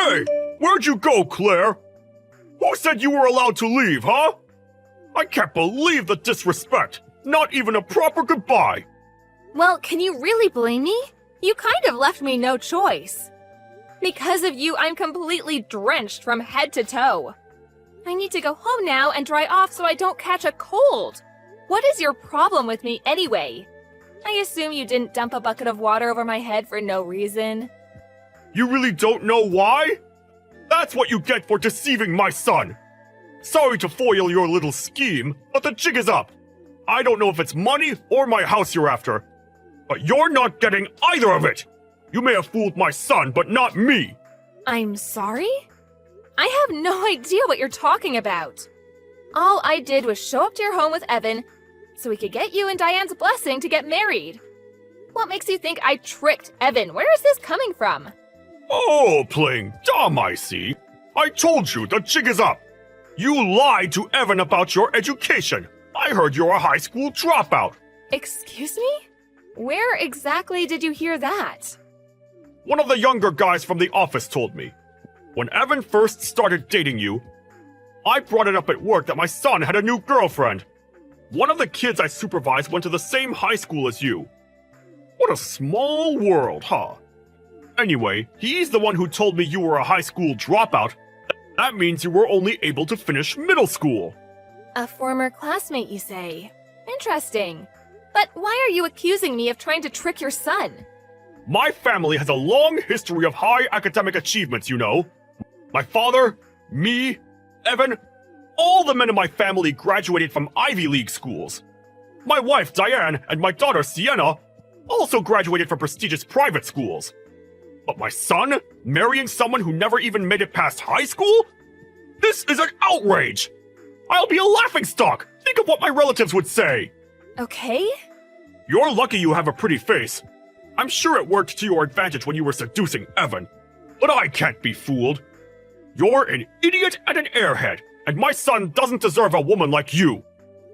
Hey! Where'd you go, Claire? Who said you were allowed to leave, huh? I can't believe the disrespect! Not even a proper goodbye! Well, can you really blame me? You kind of left me no choice. Because of you, I'm completely drenched from head to toe. I need to go home now and dry off so I don't catch a cold. What is your problem with me anyway? I assume you didn't dump a bucket of water over my head for no reason. You really don't know why? That's what you get for deceiving my son! Sorry to foil your little scheme, but the jig is up. I don't know if it's money or my house you're after, but you're not getting either of it! You may have fooled my son, but not me! I'm sorry? I have no idea what you're talking about. All I did was show up to your home with Evan so we could get you and Diane's blessing to get married. What makes you think I tricked Evan? Where is this coming from? Oh, playing dumb, I see. I told you, the jig is up. You lied to Evan about your education. I heard you're a high school dropout. Excuse me? Where exactly did you hear that? One of the younger guys from the office told me. When Evan first started dating you, I brought it up at work that my son had a new girlfriend. One of the kids I supervised went to the same high school as you. What a small world, huh? Anyway, he's the one who told me you were a high school dropout. That means you were only able to finish middle school. A former classmate, you say? Interesting. But why are you accusing me of trying to trick your son? My family has a long history of high academic achievements, you know. My father, me, Evan, all the men in my family graduated from Ivy League schools. My wife, Diane, and my daughter, Sienna, also graduated from prestigious private schools. But my son, marrying someone who never even made it past high school? This is an outrage! I'll be a laughingstock! Think of what my relatives would say! Okay? You're lucky you have a pretty face. I'm sure it worked to your advantage when you were seducing Evan. But I can't be fooled. You're an idiot and an airhead, and my son doesn't deserve a woman like you.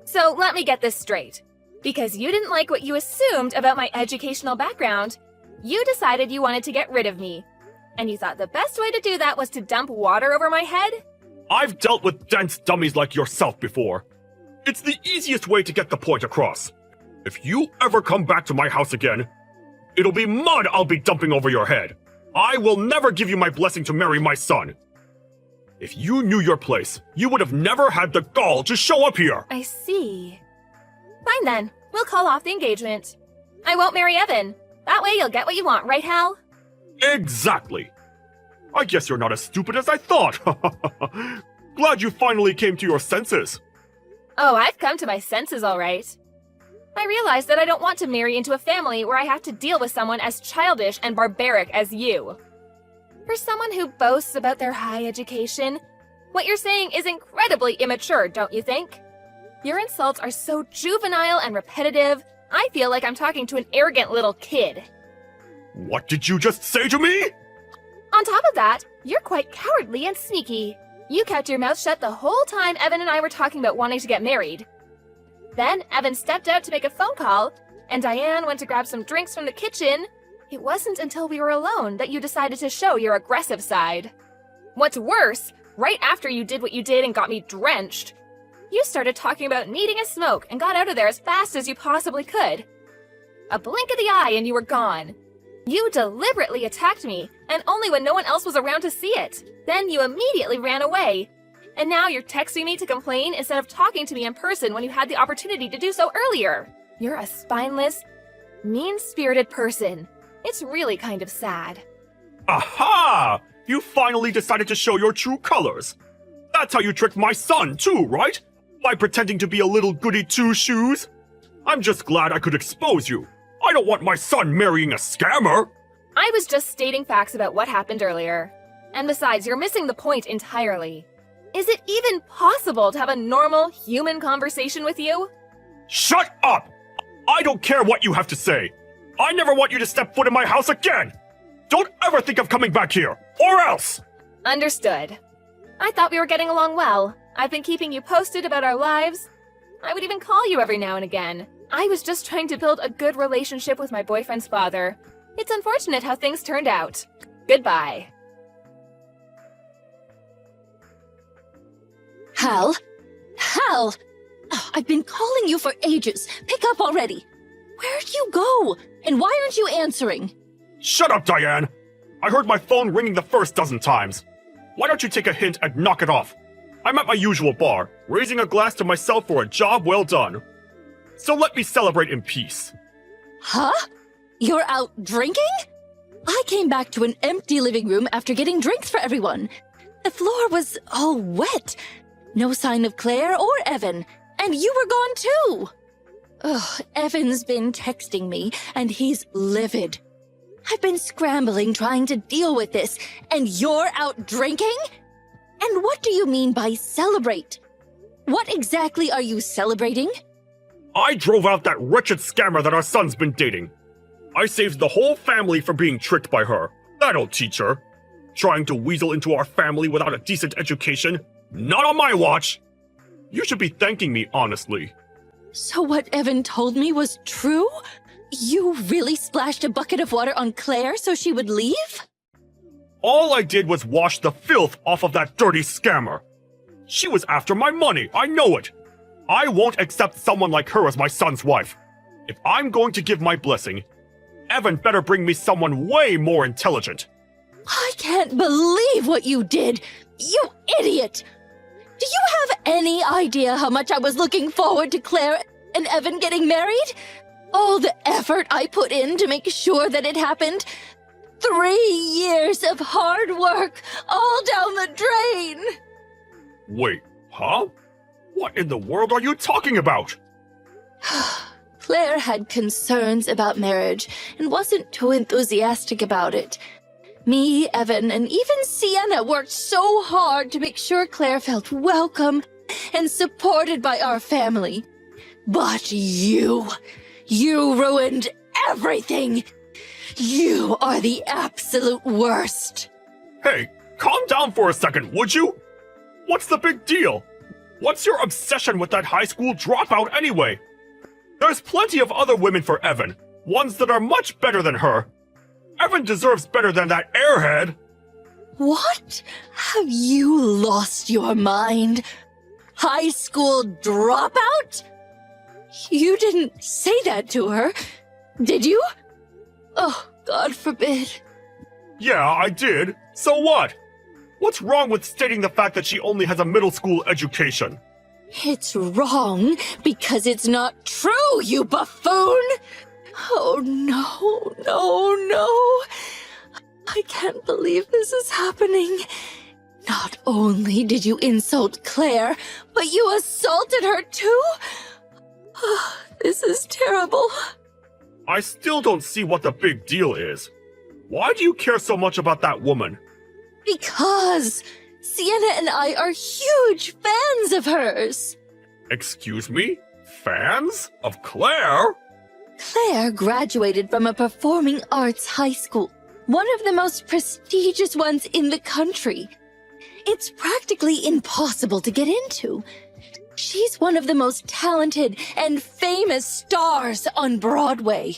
So let me get this straight. Because you didn't like what you assumed about my educational background, you decided you wanted to get rid of me. And you thought the best way to do that was to dump water over my head? I've dealt with dense dummies like yourself before. It's the easiest way to get the point across. If you ever come back to my house again, it'll be mud I'll be dumping over your head. I will never give you my blessing to marry my son. If you knew your place, you would have never had the gall to show up here. I see. Fine then, we'll call off the engagement. I won't marry Evan. That way you'll get what you want, right, Hal? Exactly. I guess you're not as stupid as I thought. Glad you finally came to your senses. Oh, I've come to my senses all right. I realize that I don't want to marry into a family where I have to deal with someone as childish and barbaric as you. For someone who boasts about their high education, what you're saying is incredibly immature, don't you think? Your insults are so juvenile and repetitive, I feel like I'm talking to an arrogant little kid. What did you just say to me? On top of that, you're quite cowardly and sneaky. You kept your mouth shut the whole time Evan and I were talking about wanting to get married. Then Evan stepped out to make a phone call, and Diane went to grab some drinks from the kitchen. It wasn't until we were alone that you decided to show your aggressive side. What's worse, right after you did what you did and got me drenched, you started talking about needing a smoke and got out of there as fast as you possibly could. A blink of the eye and you were gone. You deliberately attacked me, and only when no one else was around to see it. Then you immediately ran away. And now you're texting me to complain instead of talking to me in person when you had the opportunity to do so earlier. You're a spineless, mean-spirited person. It's really kind of sad. Aha! You finally decided to show your true colors. That's how you tricked my son, too, right? By pretending to be a little goody two-shoes. I'm just glad I could expose you. I don't want my son marrying a scammer. I was just stating facts about what happened earlier. And besides, you're missing the point entirely. Is it even possible to have a normal, human conversation with you? Shut up! I don't care what you have to say. I never want you to step foot in my house again. Don't ever think of coming back here, or else! Understood. I thought we were getting along well. I've been keeping you posted about our lives. I would even call you every now and again. I was just trying to build a good relationship with my boyfriend's father. It's unfortunate how things turned out. Goodbye. Hal? Hal! Oh, I've been calling you for ages. Pick up already. Where'd you go? And why aren't you answering? Shut up, Diane! I heard my phone ringing the first dozen times. Why don't you take a hint and knock it off? I'm at my usual bar, raising a glass to myself for a job well done. So let me celebrate in peace. Huh? You're out drinking? I came back to an empty living room after getting drinks for everyone. The floor was all wet. No sign of Claire or Evan. And you were gone too. Ugh, Evan's been texting me, and he's livid. I've been scrambling trying to deal with this, and you're out drinking? And what do you mean by celebrate? What exactly are you celebrating? I drove out that wretched scammer that our son's been dating. I saved the whole family from being tricked by her. That'll teach her. Trying to weasel into our family without a decent education? Not on my watch! You should be thanking me, honestly. So what Evan told me was true? You really splashed a bucket of water on Claire so she would leave? All I did was wash the filth off of that dirty scammer. She was after my money, I know it. I won't accept someone like her as my son's wife. If I'm going to give my blessing, Evan better bring me someone way more intelligent. I can't believe what you did! You idiot! Do you have any idea how much I was looking forward to Claire and Evan getting married? All the effort I put in to make sure that it happened. 3 years of hard work, all down the drain. Wait, huh? What in the world are you talking about? Claire had concerns about marriage and wasn't too enthusiastic about it. Me, Evan, and even Sienna worked so hard to make sure Claire felt welcome and supported by our family. But you ruined everything. You are the absolute worst. Hey, calm down for a second, would you? What's the big deal? What's your obsession with that high school dropout anyway? There's plenty of other women for Evan, ones that are much better than her. Evan deserves better than that airhead. What? Have you lost your mind? High school dropout? You didn't say that to her, did you? Oh, God forbid. Yeah, I did. So what? What's wrong with stating the fact that she only has a middle school education? It's wrong because it's not true, you buffoon! Oh, no. I can't believe this is happening. Not only did you insult Claire, but you assaulted her too? Oh, this is terrible. I still don't see what the big deal is. Why do you care so much about that woman? Because Sienna and I are huge fans of hers. Excuse me? Fans? Of Claire? Claire graduated from a performing arts high school, one of the most prestigious ones in the country. It's practically impossible to get into. She's one of the most talented and famous stars on Broadway.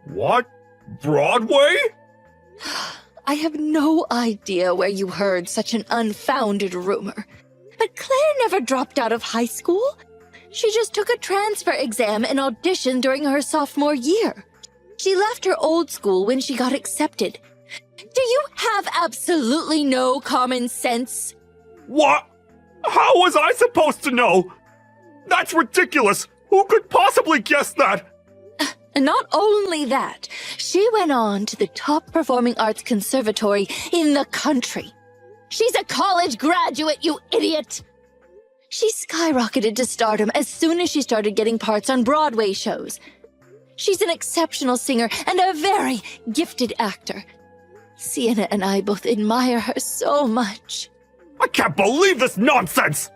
What? Broadway? I have no idea where you heard such an unfounded rumor. But Claire never dropped out of high school. She just took a transfer exam and auditioned during her sophomore year. She left her old school when she got accepted. Do you have absolutely no common sense? What? How was I supposed to know? That's ridiculous! Who could possibly guess that? And not only that, she went on to the top performing arts conservatory in the country. She's a college graduate, you idiot! She skyrocketed to stardom as soon as she started getting parts on Broadway shows. She's an exceptional singer and a very gifted actor. Sienna and I both admire her so much. I can't believe this nonsense!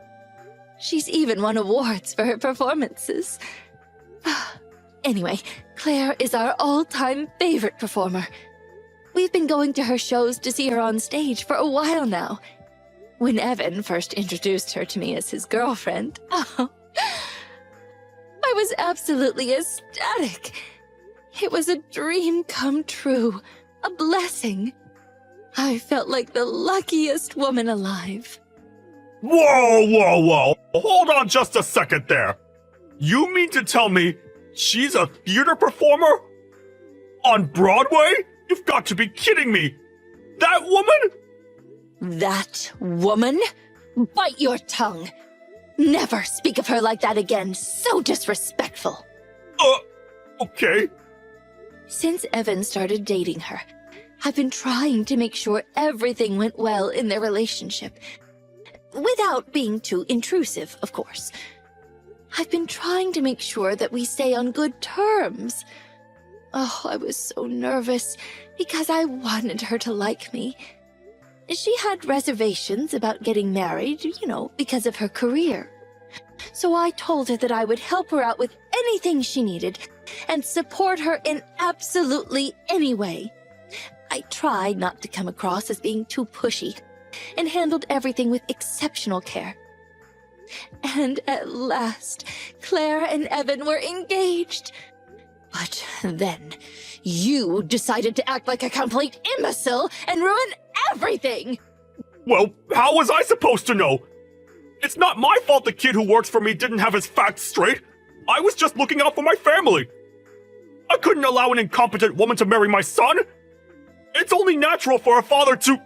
She's even won awards for her performances. Anyway, Claire is our all-time favorite performer. We've been going to her shows to see her on stage for a while now. When Evan first introduced her to me as his girlfriend, I was absolutely ecstatic. It was a dream come true, a blessing. I felt like the luckiest woman alive. Whoa, whoa, whoa! Hold on just a second there. You mean to tell me she's a theater performer? On Broadway? You've got to be kidding me! That woman? That woman? Bite your tongue. Never speak of her like that again. So disrespectful. Okay. Since Evan started dating her, I've been trying to make sure everything went well in their relationship. Without being too intrusive, of course. I've been trying to make sure that we stay on good terms. Oh, I was so nervous because I wanted her to like me. She had reservations about getting married, because of her career. So I told her that I would help her out with anything she needed and support her in absolutely any way. I tried not to come across as being too pushy and handled everything with exceptional care. And at last, Claire and Evan were engaged. But then, you decided to act like a complete imbecile and ruin everything! Well, how was I supposed to know? It's not my fault the kid who works for me didn't have his facts straight. I was just looking out for my family. I couldn't allow an incompetent woman to marry my son. It's only natural for a father to...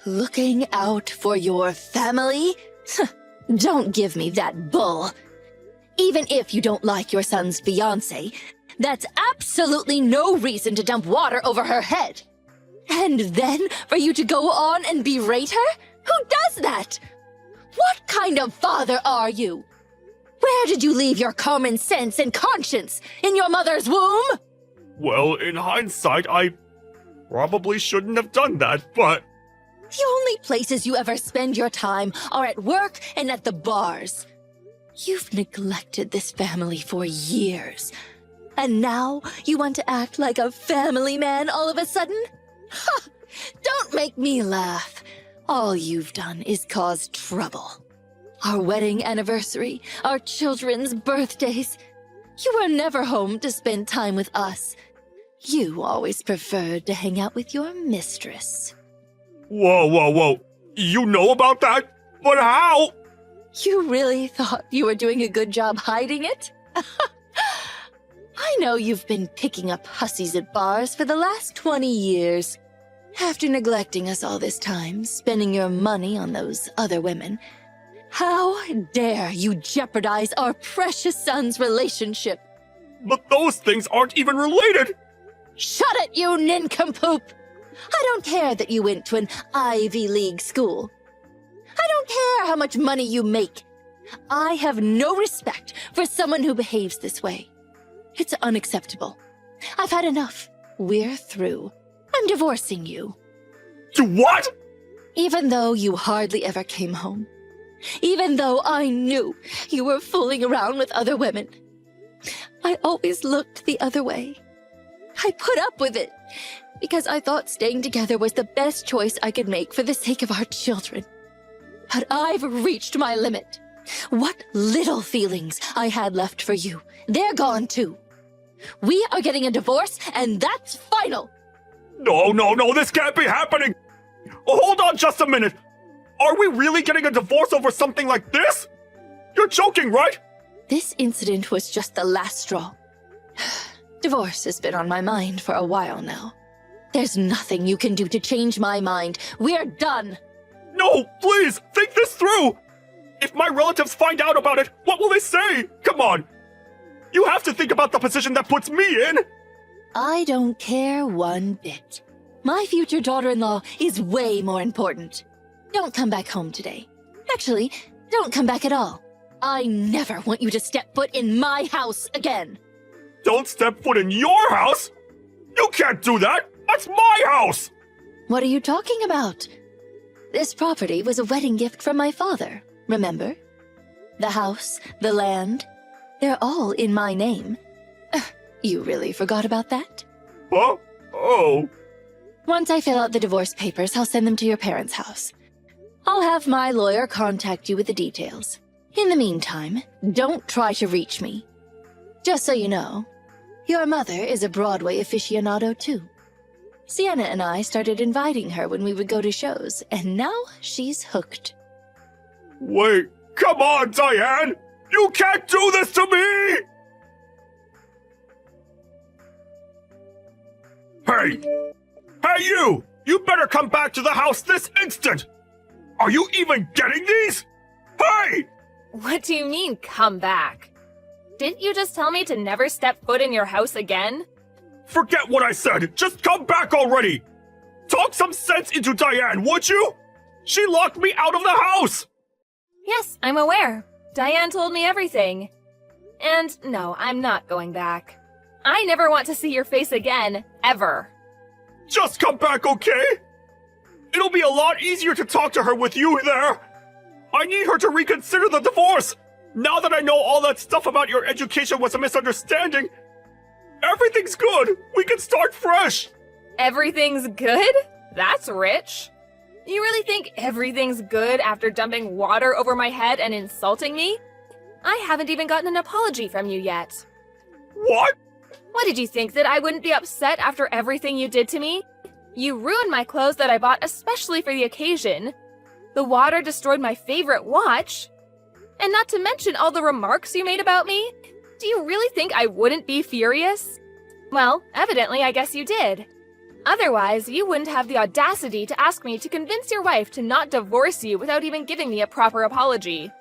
Looking out for your family? Don't give me that bull. Even if you don't like your son's fiancé, that's absolutely no reason to dump water over her head. And then for you to go on and berate her? Who does that? What kind of father are you? Where did you leave your common sense and conscience? In your mother's womb? Well, in hindsight, I probably shouldn't have done that, but... The only places you ever spend your time are at work and at the bars. You've neglected this family for years. And now you want to act like a family man all of a sudden? Ha! Don't make me laugh. All you've done is cause trouble. Our wedding anniversary, our children's birthdays. You were never home to spend time with us. You always preferred to hang out with your mistress. Whoa, whoa, whoa. You know about that? But how? You really thought you were doing a good job hiding it? I know you've been picking up hussies at bars for the last 20 years. After neglecting us all this time, spending your money on those other women. How dare you jeopardize our precious son's relationship? But those things aren't even related. Shut it, you nincompoop! I don't care that you went to an Ivy League school. I don't care how much money you make. I have no respect for someone who behaves this way. It's unacceptable. I've had enough. We're through. I'm divorcing you. You what? Even though you hardly ever came home. Even though I knew you were fooling around with other women. I always looked the other way. I put up with it because I thought staying together was the best choice I could make for the sake of our children. But I've reached my limit. What little feelings I had left for you, they're gone too. We are getting a divorce, and that's final. No, no, no, this can't be happening. Oh, hold on just a minute. Are we really getting a divorce over something like this? You're joking, right? This incident was just the last straw. Divorce has been on my mind for a while now. There's nothing you can do to change my mind. We're done. No, please, think this through. If my relatives find out about it, what will they say? Come on. You have to think about the position that puts me in. I don't care one bit. My future daughter-in-law is way more important. Don't come back home today. Actually, don't come back at all. I never want you to step foot in my house again. Don't step foot in your house? You can't do that. That's my house. What are you talking about? This property was a wedding gift from my father, remember? The house, the land, they're all in my name. You really forgot about that? Huh? Oh. Once I fill out the divorce papers, I'll send them to your parents' house. I'll have my lawyer contact you with the details. In the meantime, don't try to reach me. Just so you know, your mother is a Broadway aficionado too. Sienna and I started inviting her when we would go to shows, and now she's hooked. Wait, come on, Diane! You can't do this to me! Hey! Hey, you! You better come back to the house this instant! Are you even getting these? Hey! What do you mean, come back? Didn't you just tell me to never step foot in your house again? Forget what I said! Just come back already! Talk some sense into Diane, would you? She locked me out of the house! Yes, I'm aware. Diane told me everything. And no, I'm not going back. I never want to see your face again, ever. Just come back, okay? It'll be a lot easier to talk to her with you there. I need her to reconsider the divorce. Now that I know all that stuff about your education was a misunderstanding, everything's good. We can start fresh. Everything's good? That's rich. You really think everything's good after dumping water over my head and insulting me? I haven't even gotten an apology from you yet. What? What did you think, that I wouldn't be upset after everything you did to me? You ruined my clothes that I bought especially for the occasion. The water destroyed my favorite watch. And not to mention all the remarks you made about me. Do you really think I wouldn't be furious? Well, evidently I guess you did. Otherwise, you wouldn't have the audacity to ask me to convince your wife to not divorce you without even giving me a proper apology.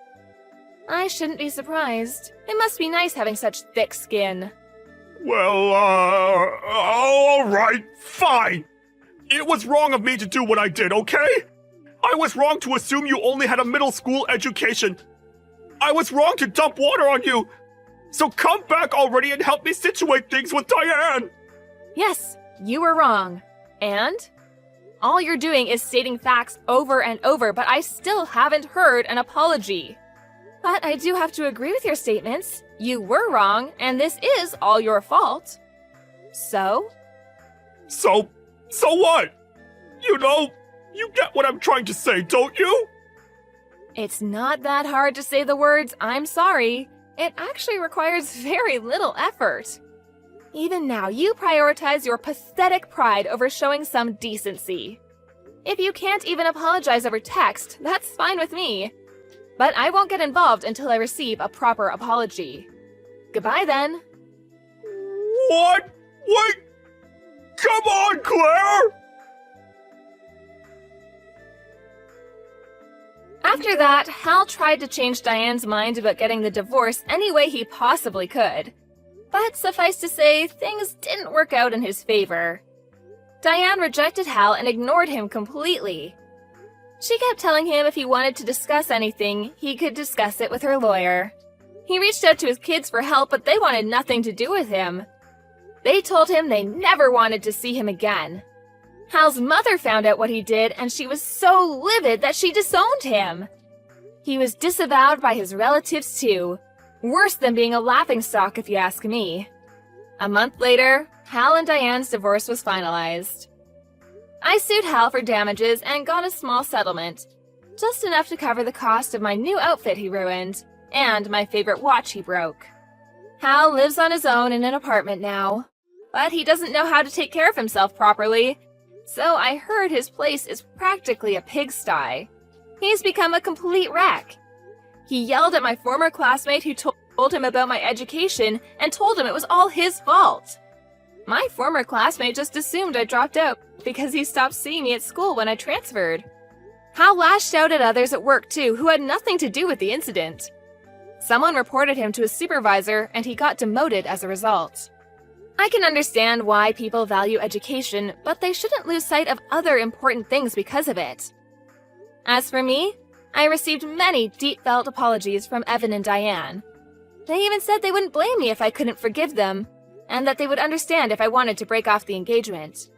I shouldn't be surprised. It must be nice having such thick skin. Well, all right, fine. It was wrong of me to do what I did, okay? I was wrong to assume you only had a middle school education. I was wrong to dump water on you. So come back already and help me situate things with Diane. Yes, you were wrong. And? All you're doing is stating facts over and over, but I still haven't heard an apology. But I do have to agree with your statements. You were wrong, and this is all your fault. So? So what? You know, you get what I'm trying to say, don't you? It's not that hard to say the words, "I'm sorry." It actually requires very little effort. Even now, you prioritize your pathetic pride over showing some decency. If you can't even apologize over text, that's fine with me. But I won't get involved until I receive a proper apology. Goodbye then. What? Wait! Come on, Claire! After that, Hal tried to change Diane's mind about getting the divorce any way he possibly could. But suffice to say, things didn't work out in his favor. Diane rejected Hal and ignored him completely. She kept telling him if he wanted to discuss anything, he could discuss it with her lawyer. He reached out to his kids for help, but they wanted nothing to do with him. They told him they never wanted to see him again. Hal's mother found out what he did, and she was so livid that she disowned him. He was disavowed by his relatives too. Worse than being a laughingstock, if you ask me. A month later, Hal and Diane's divorce was finalized. I sued Hal for damages and got a small settlement, just enough to cover the cost of my new outfit he ruined, and my favorite watch he broke. Hal lives on his own in an apartment now, but he doesn't know how to take care of himself properly, so I heard his place is practically a pigsty. He's become a complete wreck. He yelled at my former classmate who told him about my education and told him it was all his fault. My former classmate just assumed I dropped out because he stopped seeing me at school when I transferred. Hal lashed out at others at work too who had nothing to do with the incident. Someone reported him to his supervisor and he got demoted as a result. I can understand why people value education, but they shouldn't lose sight of other important things because of it. As for me, I received many deep-felt apologies from Evan and Diane. They even said they wouldn't blame me if I couldn't forgive them, and that they would understand if I wanted to break off the engagement.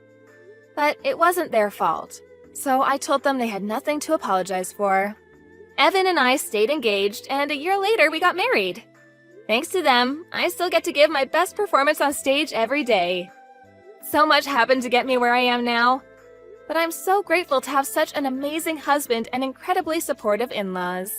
But it wasn't their fault, so I told them they had nothing to apologize for. Evan and I stayed engaged, and a year later we got married. Thanks to them, I still get to give my best performance on stage every day. So much happened to get me where I am now, but I'm so grateful to have such an amazing husband and incredibly supportive in-laws.